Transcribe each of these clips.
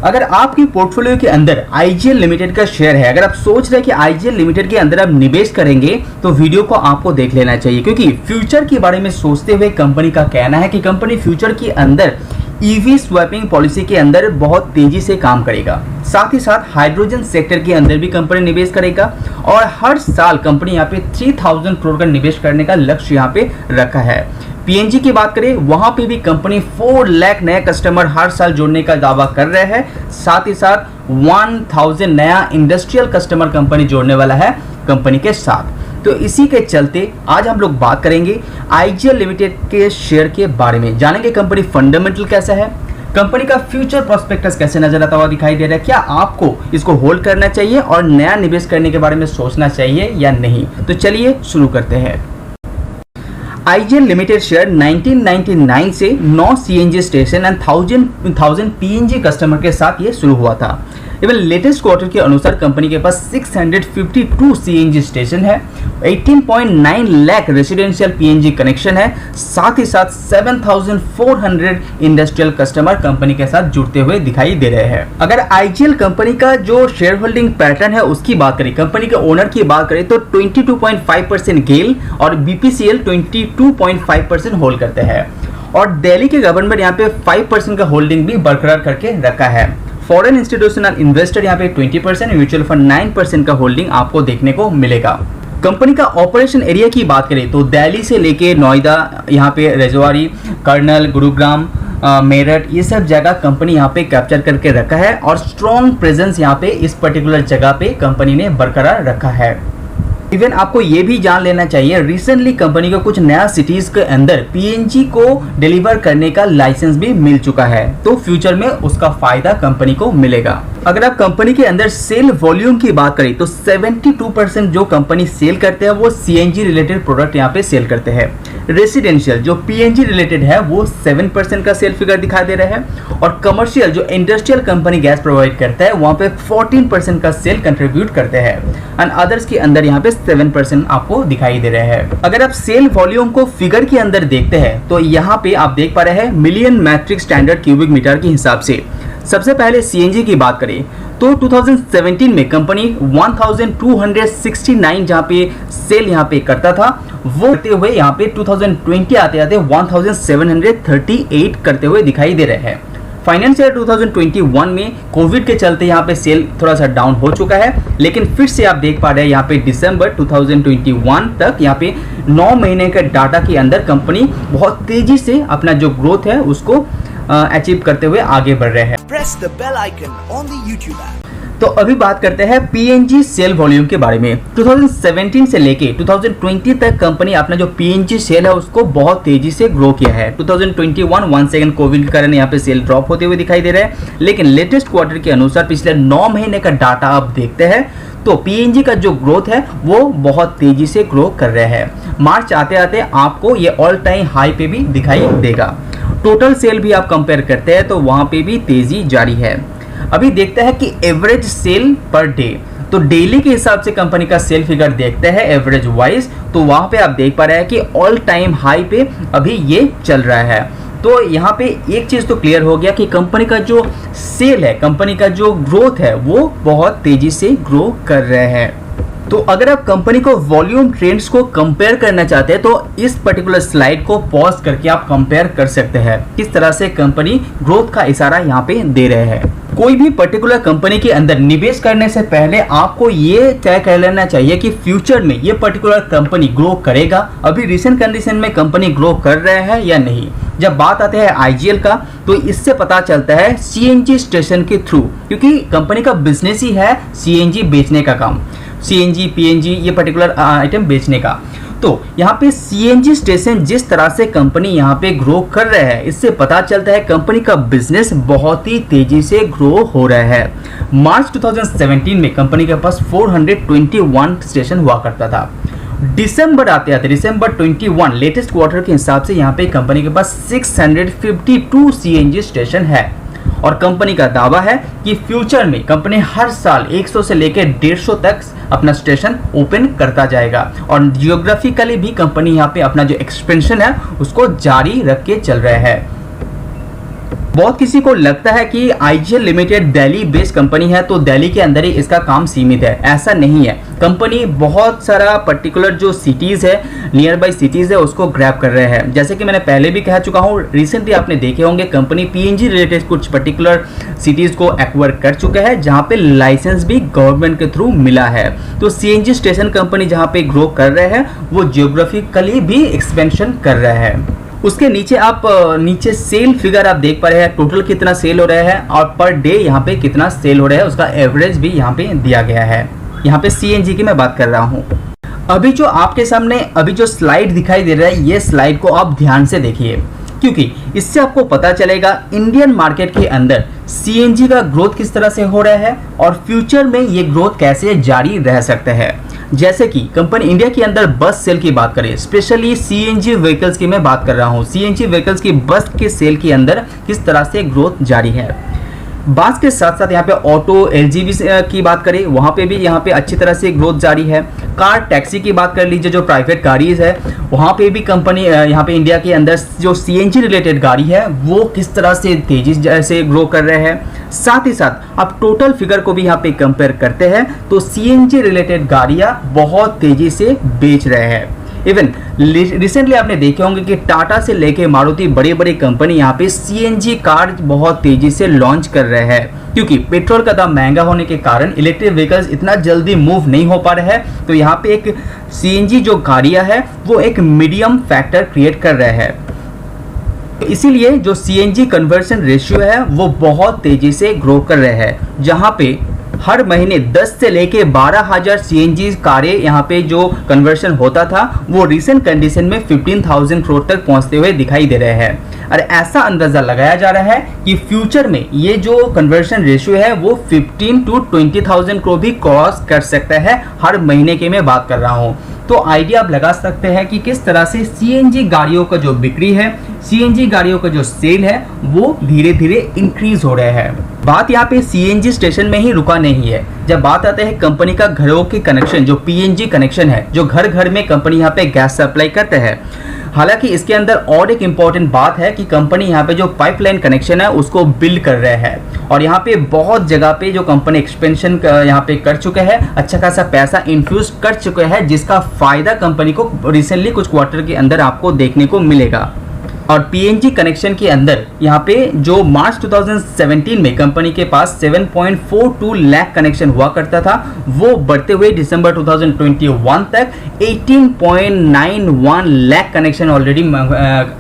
अगर आपकी पोर्टफोलियो के अंदर आईजीएल लिमिटेड का शेयर है, अगर आप सोच रहे हैं कि आईजीएल लिमिटेड के अंदर आप निवेश करेंगे तो वीडियो को आपको देख लेना चाहिए, क्योंकि फ्यूचर के बारे में सोचते हुए कंपनी का कहना है कि कंपनी फ्यूचर के अंदर ईवी स्वैपिंग पॉलिसी के अंदर बहुत तेजी से काम करेगा। साथ ही साथ हाइड्रोजन सेक्टर के अंदर भी कंपनी निवेश करेगा और हर साल कंपनी यहाँ पे 3000 करोड़ का निवेश करने का लक्ष्य यहाँ पे रखा है। पीएनजी की बात करें, वहां पे भी कंपनी 4 लाख नए कस्टमर हर साल जोड़ने का दावा कर रहे हैं। साथ ही साथ 1000 नया इंडस्ट्रियल कस्टमर कंपनी जोड़ने वाला है कंपनी के साथ। तो इसी के चलते आज हम लोग बात करेंगे आईजीएल लिमिटेड के शेयर के बारे में, जानेंगे कंपनी फंडामेंटल कैसा है, कंपनी का फ्यूचर प्रोस्पेक्टस कैसे नजर आता हुआ दिखाई दे रहा है, क्या आपको इसको होल्ड करना चाहिए और नया निवेश करने के बारे में सोचना चाहिए या नहीं। तो चलिए शुरू करते हैं। आईजीएल लिमिटेड शेयर 1999 से 9 CNG station and 1000 PNG customer के साथ ये शुरू हुआ था। इवन लेटेस्ट क्वार्टर के अनुसार कंपनी के पास 652 सीएनजी स्टेशन है, 18.9 लाख रेसिडेंशियल पीएनजी कनेक्शन है, साथ ही साथ 7400 इंडस्ट्रियल कस्टमर कंपनी के साथ जुड़ते हुए दिखाई दे रहे हैं। अगर आईजीएल कंपनी का जो शेयर होल्डिंग पैटर्न है उसकी बात करें, कंपनी के ओनर की बात करें तो 22.5% गेल और बीपीसीएल 22.5% होल्ड करते हैं और दिल्ली के गवर्नमेंट यहाँ पे 5% का होल्डिंग भी बरकरार करके रखा है। फॉरेन इंस्टीट्यूशनल इन्वेस्टर यहाँ पे 20%, म्यूचुअल फंड 9% का होल्डिंग आपको देखने को मिलेगा। कंपनी का ऑपरेशन एरिया की बात करें तो दिल्ली से लेके नोएडा, यहाँ पे रजवाड़ी, कर्नल, गुरुग्राम, मेरठ, ये सब जगह कंपनी यहाँ पे कैप्चर करके रखा है और स्ट्रॉन्ग प्रेजेंस यहाँ पे इस पर्टिकुलर जगह पे कंपनी ने बरकरार रखा है। इवन आपको ये भी जान लेना चाहिए, रिसेंटली कंपनी को कुछ नया सिटीज के अंदर पीएनजी को डिलीवर करने का लाइसेंस भी मिल चुका है, तो फ्यूचर में उसका फायदा कंपनी को मिलेगा। अगर आप कंपनी के अंदर सेल वॉल्यूम की बात करें तो 72% जो कंपनी सेल करते हैं वो सीएनजी रिलेटेड प्रोडक्ट यहाँ पे सेल करते हैं। रेसिडेंशियल जो पीएनजी रिलेटेड है वो 7% का सेल फिगर दिखा दे रहा है और कमर्शियल जो इंडस्ट्रियल कंपनी गैस प्रोवाइड करता है वहाँ पे 14% का सेल कंट्रीब्यूट करते हैं एंड अदर्स के अंदर यहाँ पे 7% आपको दिखाई दे रहे हैं। अगर आप सेल वॉल्यूम को फिगर के अंदर देखते हैं तो यहाँ पे आप देख पा रहे हैं million metric standard cubic metre के हिसाब से। सबसे पहले सीएनजी की बात करें तो 2017 में कंपनी 1269 जहाँ पे सेल यहाँ पे करता था, वो करते हुए यहाँ पे 2020 आते आते 1738 करते हुए दिखाई दे रहे हैं। फाइनेंशियल 2021 में कोविड के चलते यहाँ पे सेल थोड़ा सा डाउन हो चुका है, लेकिन फिर से आप देख पा रहे हैं यहाँ पे दिसंबर 2021 तक यहाँ पे 9 महीने के डाटा के अंदर कंपनी बहुत तेजी से अपना जो ग्रोथ है उसको अचीव करते हुए आगे बढ़ रहे हैं। Press the bell icon on the YouTube app. तो अभी बात करते हैं पीएनजी सेल वॉल्यूम के बारे में। 2017 से लेके 2020 तक कंपनी अपना जो पीएनजी सेल है उसको बहुत तेजी से ग्रो किया है। 2021 वन सेकंड कोविड के कारण यहाँ पे सेल ड्रॉप होते हुए दिखाई दे रहे हैं, लेकिन लेटेस्ट क्वार्टर के अनुसार पिछले 9 महीने का डाटा आप देखते हैं तो पीएनजी का जो ग्रोथ है वो बहुत तेजी से ग्रो कर रहे हैं। मार्च आते आते आपको ये ऑल टाइम हाई पे भी दिखाई देगा। टोटल सेल भी आप कंपेयर करते हैं तो वहां पे भी तेजी जारी है। अभी देखते हैं कि एवरेज सेल पर डे, तो डेली के हिसाब से कंपनी का सेल फिगर देखते हैं एवरेज वाइज, तो वहां पे आप देख पा रहे हैं कि ऑल टाइम हाई पे अभी ये चल रहा है। तो यहाँ पे एक चीज तो क्लियर हो गया कि कंपनी का जो सेल है, कंपनी का जो ग्रोथ है वो बहुत तेजी से ग्रो कर रहे हैं। तो अगर आप कंपनी को वॉल्यूम ट्रेंड्स को कंपेयर करना चाहते हैं तो इस पर्टिकुलर स्लाइड को पॉज करके आप कंपेयर कर सकते हैं किस तरह से कंपनी ग्रोथ का इशारा यहाँ पे दे रहे हैं। कोई भी पर्टिकुलर कंपनी के अंदर निवेश करने से पहले आपको ये तय कर लेना चाहिए कि फ्यूचर में ये पर्टिकुलर कंपनी ग्रो करेगा, अभी रिसेंट कंडीशन में कंपनी ग्रो कर रहे हैं या नहीं। जब बात आती है आईजीएल का तो इससे पता चलता है सीएनजी स्टेशन के थ्रू, क्योंकि कंपनी का बिजनेस ही है सीएनजी बेचने का काम, सीएनजी पीएनजी ये पर्टिकुलर आइटम बेचने का। तो यहाँ पे सीएनजी स्टेशन जिस तरह से कंपनी यहाँ पे ग्रो कर रहा है, इससे पता चलता है कंपनी का बिजनेस बहुत ही तेजी से ग्रो हो रहा है। मार्च 2017 में कंपनी के पास 421 स्टेशन हुआ करता था। दिसंबर आते आते दिसंबर 21 लेटेस्ट क्वार्टर के हिसाब से यहाँ पे कंपनी के पास 652 सीएनजी स्टेशन है और कंपनी का दावा है कि फ्यूचर में कंपनी हर साल 100 से लेकर 150 तक अपना स्टेशन ओपन करता जाएगा और जियोग्राफिकली भी कंपनी यहाँ पे अपना जो एक्सपेंशन है उसको जारी रख के चल रहा है। बहुत किसी को लगता है कि IGL limited Delhi based company है तो दिल्ली के अंदर ही इसका काम सीमित है। ऐसा नहीं है, कंपनी बहुत सारा पर्टिकुलर जो सिटीज़ है, नियर बाई सिटीज़ है, उसको ग्रैब कर रहे हैं। जैसे कि मैंने पहले भी कह चुका हूँ, रिसेंटली आपने देखे होंगे कंपनी पीएनजी रिलेटेड कुछ पर्टिकुलर सिटीज़ को एक्वायर कर चुका है, जहाँ पे लाइसेंस भी गवर्नमेंट के थ्रू मिला है। तो सीएनजी स्टेशन कंपनी जहाँ पे ग्रो कर रहे हैं वो जियोग्राफिकली भी एक्सपेंशन कर रहे हैं। उसके नीचे आप नीचे सेल फिगर आप देख पा रहे हैं, टोटल कितना सेल हो रहा है और पर डे यहाँ पे कितना सेल हो रहा है, उसका एवरेज भी यहाँ पे दिया गया है। यहाँ पे सीएनजी की मैं बात कर रहा हूँ। अभी जो आपके सामने अभी जो स्लाइड दिखाई दे रहा है, ये स्लाइड को आप ध्यान से देखिए, क्योंकि इससे आपको पता चलेगा इंडियन मार्केट के अंदर सीएनजी का ग्रोथ किस तरह से हो रहा है और फ्यूचर में ये ग्रोथ कैसे जारी रह सकता है। जैसे कि कंपनी इंडिया के अंदर बस सेल की बात करें, स्पेशली सीएनजी व्हीकल्स की मैं बात कर रहा हूँ, सीएनजी व्हीकल्स की बस के सेल के अंदर किस तरह से ग्रोथ जारी है। बस के साथ साथ यहाँ पे ऑटो एलजीवी की बात करें, वहाँ पे भी यहाँ पे अच्छी तरह से ग्रोथ जारी है। कार टैक्सी की बात कर लीजिए, जो प्राइवेट गाड़ीज है, वहाँ पे भी कंपनी यहाँ पे इंडिया के अंदर जो सीएनजी रिलेटेड गाड़ी है वो किस तरह से तेजी से ग्रो कर रहे हैं। साथ ही साथ आप टोटल फिगर को भी यहाँ पे कंपेयर करते हैं तो सीएनजी रिलेटेड गाड़ियाँ बहुत तेजी से बेच रहे हैं। इवन रिसेंटली आपने देखे होंगे कि टाटा से लेके मारुति बड़े बड़े कंपनी यहाँ पे सीएनजी कार बहुत तेजी से लॉन्च कर रहे हैं, क्योंकि पेट्रोल का दाम महंगा होने के कारण इलेक्ट्रिक व्हीकल्स इतना जल्दी मूव नहीं हो पा रहे हैं। तो यहाँ पे एक सीएनजी जो गाड़ियाँ है वो एक मीडियम फैक्टर क्रिएट कर रहे हैं। तो इसीलिए जो सीएनजी कन्वर्शन रेशियो है वो बहुत तेजी से ग्रो कर रहे हैं, जहाँ पे हर महीने 10 से लेके 12,000 सीएनजी कारें यहाँ पे जो कन्वर्शन होता था वो रिसेंट कंडीशन में 15,000 करोड़ तक पहुँचते हुए दिखाई दे रहे हैं। और ऐसा अंदाज़ा लगाया जा रहा है कि फ्यूचर में ये जो कन्वर्शन रेशियो है वो 15 to 20,000 करोड़ भी क्रॉस कर सकता है हर महीने की मैं बात कर रहा हूँ। तो आइडिया आप लगा सकते हैं कि किस तरह से सीएनजी गाड़ियों का जो बिक्री है, सीएनजी गाड़ियों का जो सेल है वो धीरे धीरे इंक्रीज हो रहा है। बात यहाँ पे सीएनजी स्टेशन में ही रुका नहीं है। जब बात आता है कंपनी का घरों के कनेक्शन, जो पीएनजी कनेक्शन है, जो घर घर में कंपनी यहाँ पे गैस सप्लाई करते हैं। हालांकि इसके अंदर और एक इम्पॉर्टेंट बात है कि कंपनी यहाँ पे जो पाइपलाइन कनेक्शन है उसको बिल्ड कर रहे हैं और यहाँ पे बहुत जगह पे जो कंपनी एक्सपेंशन यहाँ पे कर चुके हैं, अच्छा खासा पैसा इन्फ्यूज कर चुके हैं, जिसका फायदा कंपनी को रिसेंटली कुछ क्वार्टर के अंदर आपको देखने को मिलेगा। और पीएनजी कनेक्शन के अंदर यहाँ पे जो मार्च 2017 में कंपनी के पास 7.42 लाख कनेक्शन हुआ करता था, वो बढ़ते हुए दिसंबर 2021 तक 18.91 लाख कनेक्शन ऑलरेडी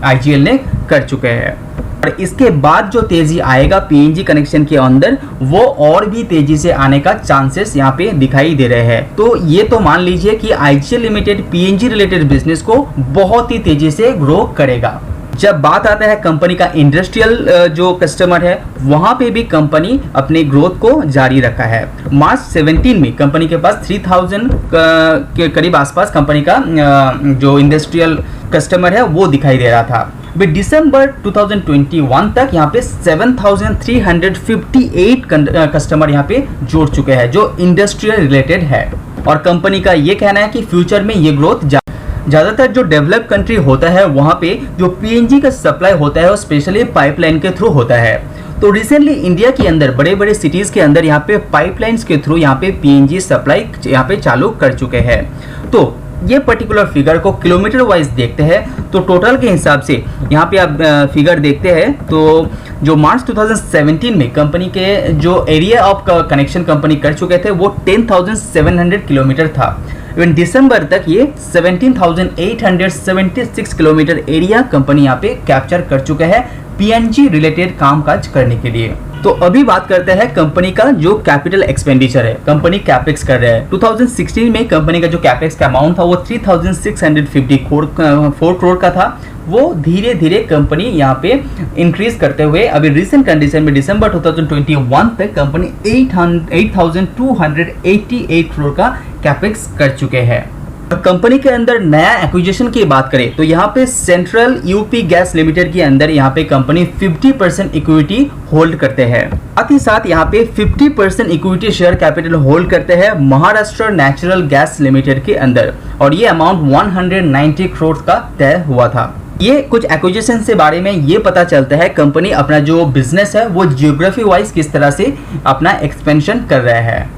आईजीएल ने कर चुके हैं। और इसके बाद जो तेजी आएगा पीएनजी कनेक्शन के अंदर वो और भी तेजी से आने का चांसेस यहाँ पे दिखाई दे रहे हैं। तो ये तो मान लीजिए कि IGL limited PNG related business को बहुत ही तेजी से ग्रो करेगा। जब बात आता है कंपनी का इंडस्ट्रियल जो कस्टमर है, वहां पे भी कंपनी अपने ग्रोथ को जारी रखा है। मार्च 17 में कंपनी के पास 3000 के करीब आसपास कंपनी का जो इंडस्ट्रियल कस्टमर है वो दिखाई दे रहा था। दिसंबर 2021 तक यहाँ पे 7358 कस्टमर यहाँ पे जुड़ चुके हैं जो इंडस्ट्रियल रिलेटेड है। और कंपनी का ये कहना है कि फ्यूचर में ये ग्रोथ ज़्यादातर जो डेवलप कंट्री होता है वहाँ पे जो पीएनजी का सप्लाई होता है वो स्पेशली पाइपलाइन के थ्रू होता है। तो रिसेंटली इंडिया के अंदर बड़े बड़े सिटीज़ के अंदर यहाँ पे पाइपलाइंस के थ्रू यहाँ पे पीएनजी सप्लाई यहाँ पे चालू कर चुके हैं। तो ये पर्टिकुलर फिगर को किलोमीटर वाइज देखते हैं तो टोटल के हिसाब से यहाँ पे आप फिगर देखते हैं तो जो मार्च 2017 में कंपनी के जो एरिया ऑफ कनेक्शन कंपनी कर चुके थे वो 10,700 किलोमीटर था। इवन दिसंबर तक ये 17,876 किलोमीटर एरिया कंपनी यहाँ पे कैप्चर कर चुका है पीएनजी रिलेटेड कामकाज करने के लिए। तो अभी बात करते हैं कंपनी का जो कैपिटल एक्सपेंडिचर है, कंपनी कैपेक्स कर रहा है। 2016 में कंपनी का जो कैपेक्स का अमाउंट था वो 3,654 करोड़ का था। वो धीरे धीरे कंपनी यहाँ पे इंक्रीज करते हुए अभी रिसेंट कंडीशन में दिसंबर 2021 तक कंपनी 8,288 करोड़ का कैपेक्स कर चुके हैं। कंपनी के अंदर नया एक्विजिशन की बात करें तो यहाँ पे सेंट्रल यूपी गैस लिमिटेड के अंदर यहाँ पे कंपनी 50% इक्विटी होल्ड करते हैं। साथ ही साथ यहाँ पे 50% इक्विटी शेयर कैपिटल होल्ड करते हैं महाराष्ट्र नेचुरल गैस लिमिटेड के अंदर और ये अमाउंट 190 करोड़ का तय हुआ था। ये कुछ एक्विजिशन से बारे में ये पता चलता है कंपनी अपना जो बिजनेस है वो जियोग्राफी वाइज किस तरह से अपना एक्सपेंशन कर रहा है।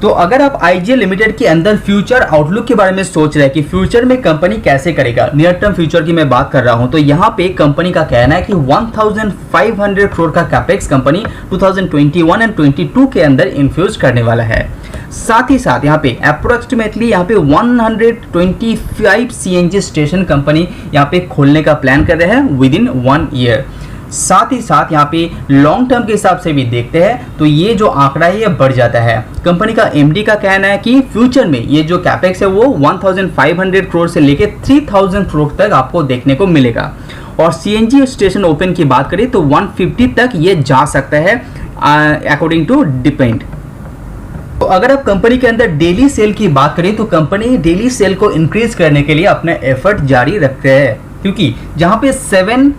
तो अगर आप आईजीएल लिमिटेड के अंदर फ्यूचर आउटलुक के बारे में सोच रहे हैं कि फ्यूचर में कंपनी कैसे करेगा, नियर टर्म फ्यूचर की मैं बात कर रहा हूं, तो यहाँ पे कंपनी का कहना है कि 1500 करोड़ का कैपेक्स कंपनी 2021 एंड 22 के अंदर इन्फ्यूज करने वाला है। साथ ही साथ यहाँ पे अप्रोक्सीमेटली यहाँ पे 125 सीएनजी स्टेशन कंपनी यहाँ पे खोलने का प्लान कर रहे हैं विद इन 1 ईयर। साथ ही साथ यहाँ पे लॉन्ग टर्म के हिसाब से भी देखते हैं तो ये जो आंकड़ा है ये बढ़ जाता है। कंपनी का एमडी का कहना है कि फ्यूचर में ये जो कैपेक्स है वो 1500 करोड़ से लेके 3000 करोड़ तक आपको देखने को मिलेगा। और सीएनजी स्टेशन ओपन की बात करें तो 150 तक ये जा सकता है अकॉर्डिंग टू डिपेंड। तो अगर आप कंपनी के अंदर डेली सेल की बात करें तो कंपनी डेली सेल को इंक्रीज करने के लिए अपने एफर्ट जारी रखते हैं, क्योंकि जहाँ पे 7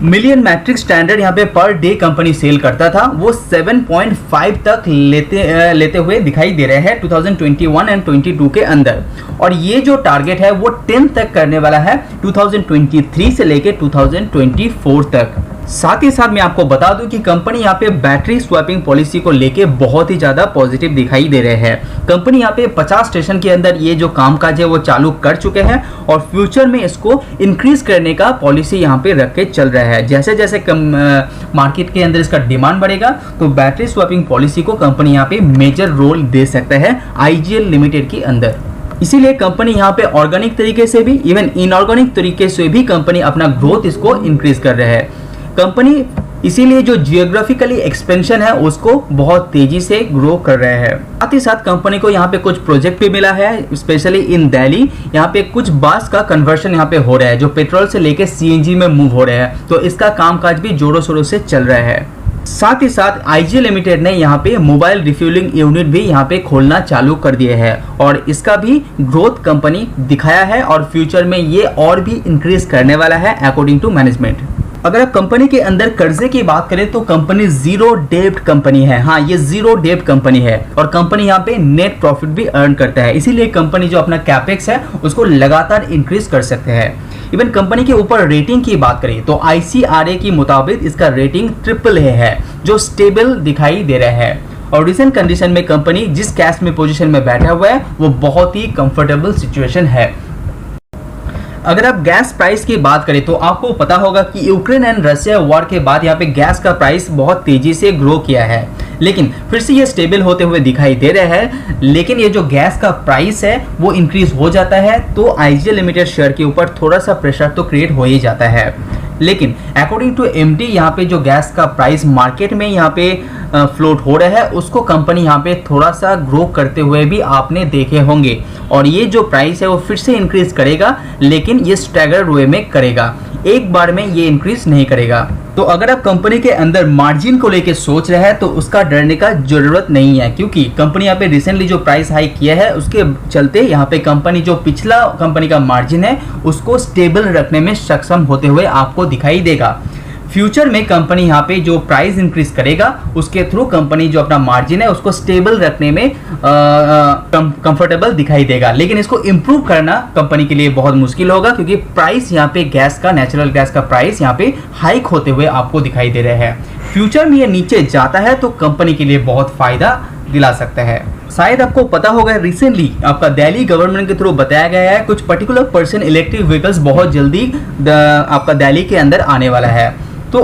मिलियन मैट्रिक स्टैंडर्ड यहाँ पे पर डे कंपनी सेल करता था वो 7.5 तक लेते हुए दिखाई दे रहे हैं 2021 एंड 22 के अंदर। और ये जो टारगेट है वो 10 तक करने वाला है 2023 से लेके 2024 तक। साथ ही साथ मैं आपको बता दूं कि कंपनी यहाँ पे बैटरी स्वैपिंग पॉलिसी को लेके बहुत ही ज़्यादा पॉजिटिव दिखाई दे रहे हैं। कंपनी यहाँ पे 50 स्टेशन के अंदर ये जो कामकाज है वो चालू कर चुके हैं और फ्यूचर में इसको इंक्रीज करने का पॉलिसी यहाँ पे रख के चल रहा है। जैसे जैसे मार्केट के अंदर इसका डिमांड बढ़ेगा तो बैटरी स्वैपिंग पॉलिसी को कंपनी यहाँ पे मेजर रोल दे सकता है आईजीएल लिमिटेड के अंदर। इसीलिए कंपनी यहाँ पे ऑर्गेनिक तरीके से भी इवन इनऑर्गेनिक तरीके से भी कंपनी अपना ग्रोथ इसको इंक्रीज कर रहा है। कंपनी इसीलिए जो जियोग्राफिकली एक्सपेंशन है उसको बहुत तेजी से ग्रो कर रहे हैं। साथ ही साथ कंपनी को यहाँ पे कुछ प्रोजेक्ट भी मिला है, स्पेशली इन दिल्ली। यहाँ पे कुछ बस का कन्वर्शन यहाँ पे हो रहा है जो पेट्रोल से लेके सीएनजी में मूव हो रहे हैं, तो इसका कामकाज भी जोरों शोरों से चल रहा है। साथ ही साथ आईजीएल लिमिटेड ने यहाँ पे मोबाइल रिफ्यूलिंग यूनिट भी यहाँ पे खोलना चालू कर दिए हैं और इसका भी ग्रोथ कंपनी दिखाया है और फ्यूचर में ये और भी इंक्रीज करने वाला है अकॉर्डिंग टू मैनेजमेंट। अगर आप कंपनी के अंदर कर्जे की बात करें तो कंपनी जीरो डेब्ट कंपनी है। हाँ, ये जीरो डेब्ट कंपनी है और कंपनी यहाँ पे नेट प्रॉफिट भी अर्न करता है। इसीलिए कंपनी जो अपना कैपेक्स है उसको लगातार इंक्रीज कर सकते हैं। इवन कंपनी के ऊपर रेटिंग की बात करें तो ICRA की मुताबिक इसका रेटिंग AAA है जो स्टेबल दिखाई दे रहा है। और रिसेंट कंडीशन में कंपनी जिस कैश में पोजीशन में बैठा हुआ है वो बहुत ही कंफर्टेबल सिचुएशन है। अगर आप गैस प्राइस की बात करें तो आपको पता होगा कि यूक्रेन एंड रशिया वॉर के बाद यहाँ पे गैस का प्राइस बहुत तेजी से ग्रो किया है, लेकिन फिर से ये स्टेबल होते हुए दिखाई दे रहे हैं। लेकिन ये जो गैस का प्राइस है वो इंक्रीज हो जाता है तो आईजीएल लिमिटेड शेयर के ऊपर थोड़ा सा प्रेशर तो क्रिएट हो ही जाता है। लेकिन अकॉर्डिंग टू एमडी यहाँ पे जो गैस का प्राइस मार्केट में यहाँ पे फ्लोट हो रहा है उसको कंपनी यहाँ पे थोड़ा सा ग्रो करते हुए भी आपने देखे होंगे और ये जो प्राइस है वो फिर से इंक्रीज करेगा, लेकिन ये स्टैगर वे में करेगा, एक बार में ये इंक्रीज नहीं करेगा। तो अगर आप कंपनी के अंदर मार्जिन को लेके सोच रहे हैं तो उसका डरने का जरूरत नहीं है, क्योंकि कंपनी यहाँ पे रिसेंटली जो प्राइस हाइक किया है उसके चलते यहाँ पे कंपनी जो पिछला कंपनी का मार्जिन है उसको स्टेबल रखने में सक्षम होते हुए आपको दिखाई देगा। फ्यूचर में कंपनी यहाँ पे जो प्राइस इंक्रीज करेगा उसके थ्रू कंपनी जो अपना मार्जिन है उसको स्टेबल रखने में कंफर्टेबल दिखाई देगा, लेकिन इसको इम्प्रूव करना कंपनी के लिए बहुत मुश्किल होगा क्योंकि प्राइस यहाँ पे गैस का, नेचुरल गैस का प्राइस यहाँ पे हाइक होते हुए आपको दिखाई दे रहे हैं। फ्यूचर में ये नीचे जाता है तो कंपनी के लिए बहुत फायदा दिला सकता है। शायद आपको पता होगा रिसेंटली आपका दिल्ली गवर्नमेंट के थ्रू बताया गया है कुछ पर्टिकुलर पर्सन इलेक्ट्रिक व्हीकल्स बहुत जल्दी आपका दिल्ली के अंदर आने वाला है। तो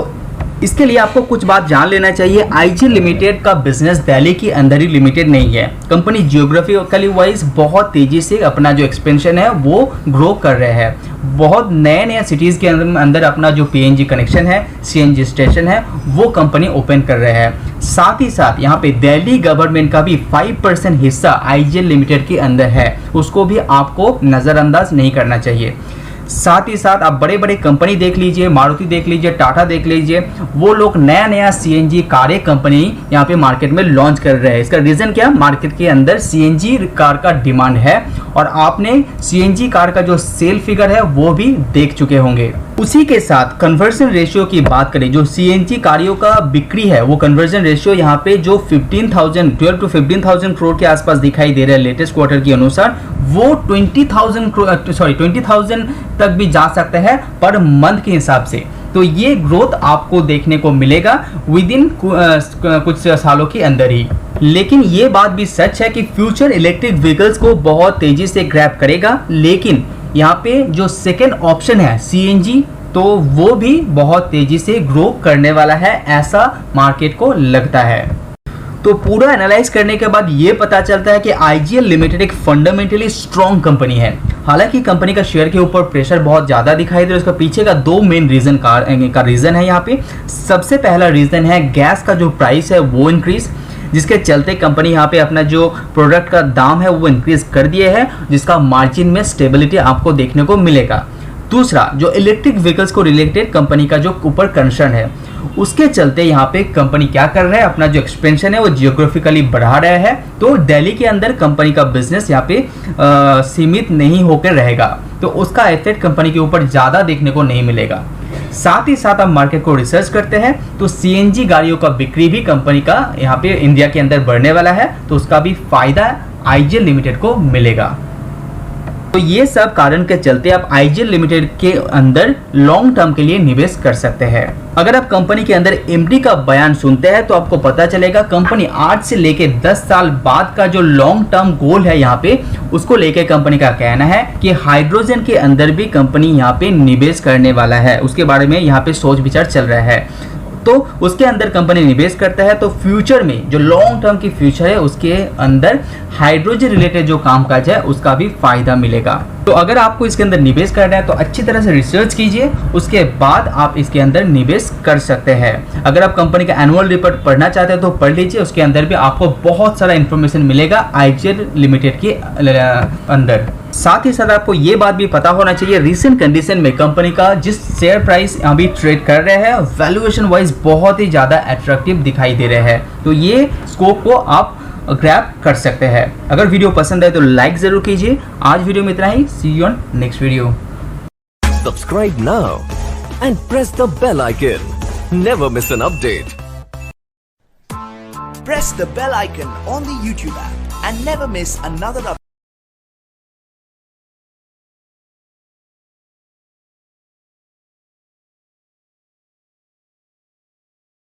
इसके लिए आपको कुछ बात जान लेना चाहिए। आईजीएल लिमिटेड का बिजनेस दिल्ली के अंदर ही लिमिटेड नहीं है। कंपनी जियोग्राफिकली वाइज बहुत तेजी से अपना जो एक्सपेंशन है वो ग्रो कर रहे हैं। बहुत नए नए सिटीज़ के अंदर अपना जो पीएनजी कनेक्शन है, सीएनजी स्टेशन है, वो कंपनी ओपन कर रहे हैं। साथ ही साथ यहाँ पे दिल्ली गवर्नमेंट का भी 5% हिस्सा आईजीएल लिमिटेड के अंदर है, उसको भी आपको नज़रअंदाज नहीं करना चाहिए। साथ ही साथ आप बड़े बड़े कंपनी देख लीजिए, मारुति देख लीजिए, टाटा देख लीजिए, वो लोग नया नया सीएनजी कारें कंपनी यहाँ पे मार्केट में लॉन्च कर रहे हैं। इसका रीज़न क्या, मार्केट के अंदर सीएनजी कार का डिमांड है और आपने सीएनजी कार का जो सेल फिगर है वो भी देख चुके होंगे। उसी के साथ कन्वर्जन रेशियो की बात करें, जो सीएनजी गाड़ियों का बिक्री है वो कन्वर्जन रेशियो यहाँ पे जो 12 to 15,000 करोड़ के आसपास दिखाई दे रहा है लेटेस्ट क्वार्टर के अनुसार, वो 20,000 तक भी जा सकता है पर मंथ के हिसाब से। तो ये ग्रोथ आपको देखने को मिलेगा विद इन कुछ सालों के अंदर ही। लेकिन ये बात भी सच है कि फ्यूचर इलेक्ट्रिक व्हीकल्स को बहुत तेजी से ग्रैब करेगा, लेकिन यहाँ पे जो सेकेंड ऑप्शन है सीएनजी, तो वो भी बहुत तेजी से ग्रो करने वाला है, ऐसा मार्केट को लगता है। तो पूरा एनालाइज करने के बाद ये पता चलता है कि आईजीएल लिमिटेड एक फंडामेंटली स्ट्रॉन्ग कंपनी है। हालांकि कंपनी का शेयर के ऊपर प्रेशर बहुत ज़्यादा दिखाई दे रहा है, उसका पीछे का दो मेन रीज़न का रीज़न है यहाँ पे। सबसे पहला रीज़न है गैस का जो प्राइस है वो इंक्रीज़, जिसके चलते कंपनी यहाँ पे अपना जो प्रोडक्ट का दाम है वो इंक्रीज कर दिए है, जिसका मार्जिन में स्टेबिलिटी आपको देखने को मिलेगा। दूसरा, जो इलेक्ट्रिक व्हीकल्स को रिलेटेड कंपनी का जो ऊपर कंसर्न है, उसके चलते यहाँ पे कंपनी क्या कर रहा है, अपना जो एक्सपेंशन है वो जियोग्राफिकली बढ़ा रहा है। तो दिल्ली के अंदर कंपनी का बिजनेस यहाँ पे सीमित नहीं होकर रहेगा, तो उसका इफेक्ट कंपनी के ऊपर ज़्यादा देखने को नहीं मिलेगा। साथ ही साथ आप मार्केट को रिसर्च करते हैं तो सीएनजी गाड़ियों का बिक्री भी कंपनी का यहाँ पे इंडिया के अंदर बढ़ने वाला है, तो उसका भी फायदा आईजीएल लिमिटेड को मिलेगा। तो ये सब कारण के चलते आप आईजीएल लिमिटेड के अंदर लॉन्ग टर्म के लिए निवेश कर सकते हैं। अगर आप कंपनी के अंदर एमडी का बयान सुनते हैं तो आपको पता चलेगा कंपनी 8 से लेके 10 साल बाद का जो लॉन्ग टर्म गोल है यहाँ पे, उसको लेके कंपनी का कहना है कि हाइड्रोजन के अंदर भी कंपनी यहाँ पे निवेश करने वाला है। उसके बारे में यहाँ पे सोच विचार चल रहा है, तो उसके अंदर कंपनी निवेश करता है। तो फ्यूचर में जो लॉन्ग टर्म की फ्यूचर है उसके अंदर हाइड्रोजन रिलेटेड जो कामकाज है उसका भी फायदा मिलेगा। तो अगर आपको इसके अंदर निवेश करना है तो अच्छी तरह से रिसर्च कीजिए, उसके बाद आप इसके अंदर निवेश कर सकते हैं। अगर आप कंपनी का एनुअल रिपोर्ट पढ़ना चाहते हैं तो पढ़ लीजिए, उसके अंदर भी आपको बहुत सारा इंफॉर्मेशन मिलेगा आईजीएल लिमिटेड के अंदर। साथ ही साथ आपको ये बात भी पता होना चाहिए, रिसेंट कंडीशन में कंपनी का जिस शेयर प्राइस अभी ट्रेड कर रहे हैं वैल्यूएशन वाइज बहुत ही ज़्यादा अट्रैक्टिव दिखाई दे रहे हैं, तो ये स्कोप को आप ग्रैब कर सकते हैं। अगर वीडियो पसंद आए तो लाइक जरूर कीजिए। आज वीडियो में इतना ही, see you on next video. Subscribe now and press the bell icon. Never miss an update. Press the bell icon on the YouTube app and never miss another update.